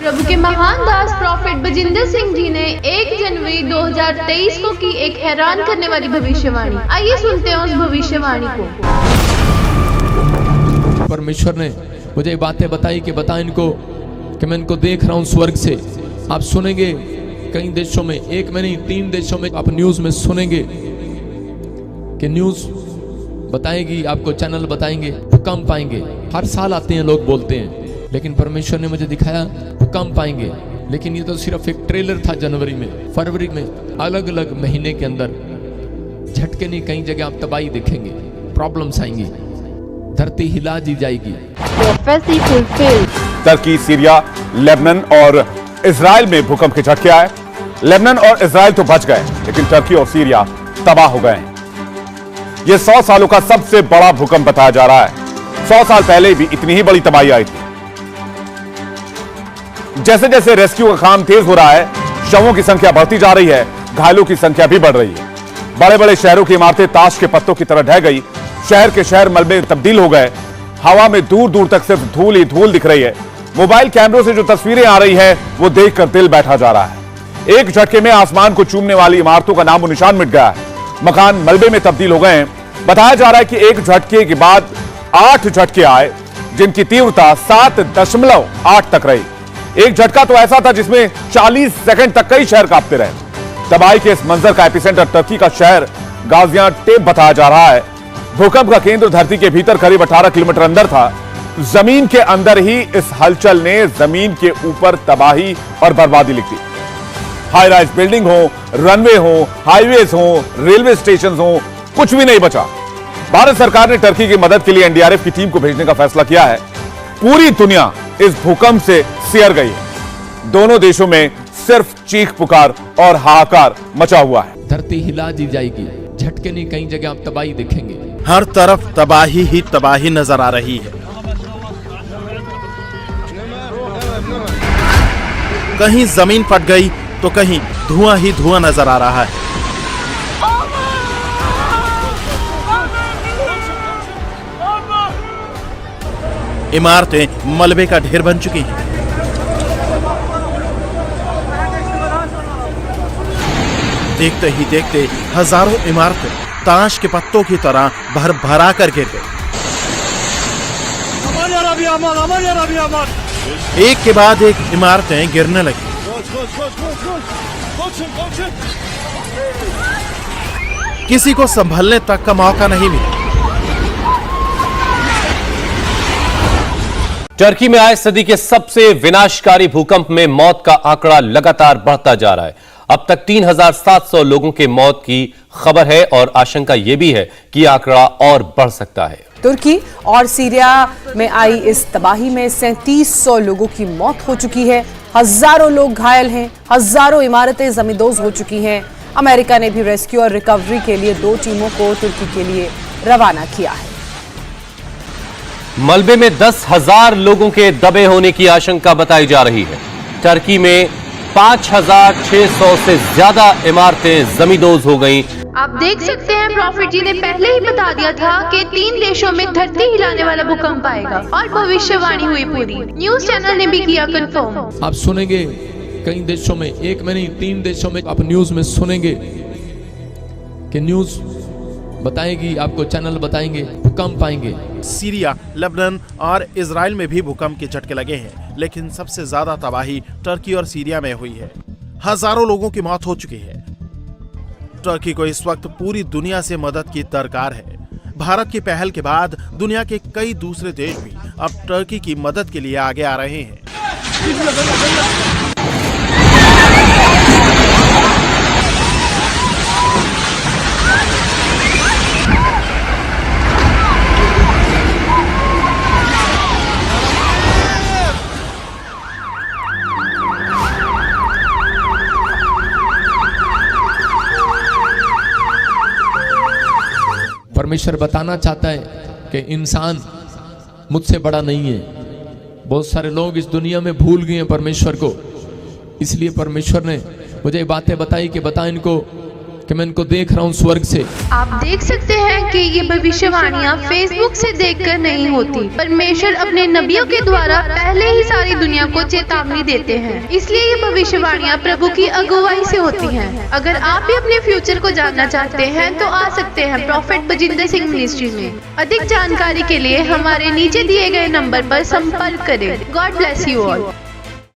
प्रभु के महान दास प्रॉफेट बजिंदर सिंह जी ने 1 जनवरी 2023 को की एक हैरान करने वाली भविष्यवाणी। आइए सुनते हैं उस भविष्यवाणी को। परमेश्वर ने मुझे बातें बताई कि बता इनको कि मैं इनको देख रहा हूँ स्वर्ग से। आप सुनेंगे कई देशों में, एक में नहीं 3 देशों में आप न्यूज में सुनेंगे कि न्यूज बताएगी, आपको चैनल बताएंगे भूकंप आएंगे। हर साल आते हैं लोग बोलते हैं, लेकिन परमेश्वर ने मुझे दिखाया भूकंप आएंगे। लेकिन ये तो सिर्फ एक ट्रेलर था। जनवरी में, फरवरी में, अलग अलग महीने के अंदर झटके नहीं, कई जगह आप तबाही देखेंगे, प्रॉब्लम्स आएंगी, धरती हिला दी जाएगी। टर्की, सीरिया, लेबनान और इजराइल में भूकंप के झटके आए। लेबनान और इजराइल तो बच गए, लेकिन टर्की और सीरिया तबाह हो गए हैं। यह 100 सालों का सबसे बड़ा भूकंप बताया जा रहा है। 100 साल पहले भी इतनी ही बड़ी तबाही आई थी। जैसे जैसे रेस्क्यू का काम तेज हो रहा है, शवों की संख्या बढ़ती जा रही है, घायलों की संख्या भी बढ़ रही है। बड़े बड़े शहरों की इमारतें ताश के पत्तों की तरह ढह गई। शहर के शहर मलबे में तब्दील हो गए। हवा में दूर दूर तक सिर्फ धूल ही धूल दिख रही है। मोबाइल कैमरों से जो तस्वीरें आ रही है वो देखकर दिल बैठा जा रहा है। एक झटके में आसमान को चूमने वाली इमारतों का नामो निशान मिट गया है। मकान मलबे में तब्दील हो गए हैं। बताया जा रहा है कि एक झटके के बाद 8 झटके आए, जिनकी तीव्रता 7.8 तक रही। एक झटका तो ऐसा था जिसमें 40 सेकंड तक कई शहर कांपते रहे। तबाही के इस मंजर का एपिसेंटर टर्की का शहर गाजियान्टेप बताया जा रहा है। भूकंप का केंद्र धरती के भीतर करीब 18 किलोमीटर अंदर था। जमीन के अंदर ही इस हलचल ने जमीन के ऊपर तबाही और बर्बादी लिख दी। हाई राइज बिल्डिंग हो, रनवे हो, हाईवेज हो, रेलवे स्टेशन हो, कुछ भी नहीं बचा। भारत सरकार ने टर्की की मदद के लिए एनडीआरएफ की टीम को भेजने का फैसला किया है। पूरी दुनिया इस भूकंप से सिहर गई है। दोनों देशों में सिर्फ चीख पुकार और हाहाकार मचा हुआ है। धरती हिला दी जाएगी, झटके नहीं, कई जगह आप तबाही देखेंगे। हर तरफ तबाही ही तबाही नजर आ रही है। कहीं जमीन फट गई तो कहीं धुआं ही धुआं नजर आ रहा है। इमारतें मलबे का ढेर बन चुकी हैं। देखते ही देखते हजारों इमारतें ताश के पत्तों की तरह भर भरा कर गिर गई। एक के बाद एक इमारतें गिरने लगी। किसी को संभलने तक का मौका नहीं मिला। टर्की में आए सदी के सबसे विनाशकारी भूकंप में मौत का आंकड़ा लगातार बढ़ता जा रहा है। अब तक 3700 लोगों के मौत की खबर है और आशंका यह भी है कि आंकड़ा और बढ़ सकता है। तुर्की और सीरिया में आई इस तबाही में 3700 लोगों की मौत हो चुकी है। हजारों लोग घायल हैं, हजारों इमारतें जमींदोज हो चुकी हैं। अमेरिका ने भी रेस्क्यू और रिकवरी के लिए 2 टीमों को तुर्की के लिए रवाना किया है। मलबे में 10,000 लोगों के दबे होने की आशंका बताई जा रही है। टर्की में 5,600 से ज्यादा इमारतें जमींदोज हो गईं। आप देख सकते हैं प्रॉफिट जी ने पहले ही बता दिया था कि 3 देशों में धरती हिलाने वाला भूकंप आएगा और भविष्यवाणी हुई पूरी। न्यूज चैनल ने भी किया कंफर्म। आप सुनेंगे कई देशों में, एक में नहीं 3 देशों में आप न्यूज में सुनेंगे कि न्यूज बताएगी, आपको चैनल बताएंगे भूकंप आएंगे। सीरिया, लेबनान और इजराइल में भी भूकंप के झटके लगे हैं, लेकिन सबसे ज्यादा तबाही टर्की और सीरिया में हुई है। हजारों लोगों की मौत हो चुकी है। टर्की को इस वक्त पूरी दुनिया से मदद की दरकार है। भारत की पहल के बाद दुनिया के कई दूसरे देश भी अब टर्की की मदद के लिए आगे आ रहे हैं। परमेश्वर बताना चाहता है कि इंसान मुझसे बड़ा नहीं है। बहुत सारे लोग इस दुनिया में भूल गए हैं परमेश्वर को। इसलिए परमेश्वर ने मुझे बातें बताई कि बता इनको कि मैं इनको देख रहा हूँ स्वर्ग से। आप देख सकते हैं कि ये भविष्यवाणियाँ फेसबुक से देखकर नहीं होती। परमेश्वर अपने नबियों के द्वारा पहले ही सारी दुनिया को चेतावनी देते हैं, इसलिए ये भविष्यवाणियाँ प्रभु की अगुवाई से होती हैं। अगर आप भी अपने फ्यूचर को जानना चाहते हैं तो आ सकते हैं प्रॉफेट बजिंदर सिंह मिनिस्ट्री में। अधिक जानकारी के लिए हमारे नीचे दिए गए नंबर पर संपर्क करें। God bless you all.